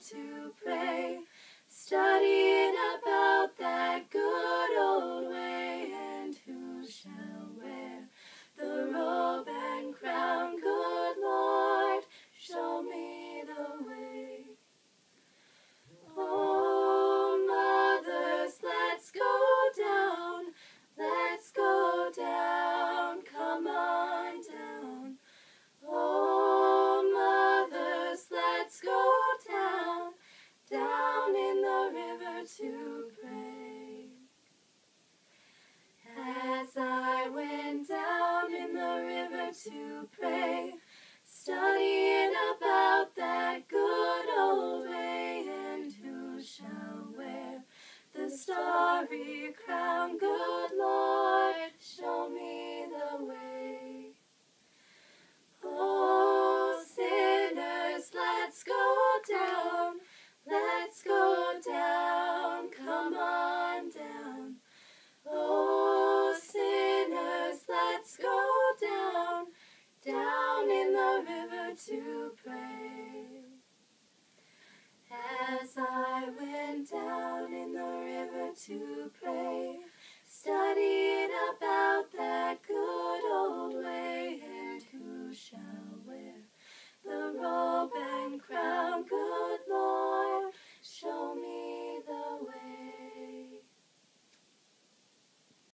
to pray, studying about that good old way, and who shall wear the robe and crown? Good Lord, show me the way. Oh, mothers, let's go down, come on down. Oh, mothers, let's go down, down in the river to pray. As I went down in the river to pray, studying about that good old way, and who shall wear the starry crown? Good Lord, show me the way. Oh, sinners, let's go down, come on down. Oh, sinners, let's go down, down in the river to pray. As I went down in the river to pray, studying about that good old way, and who shall wear the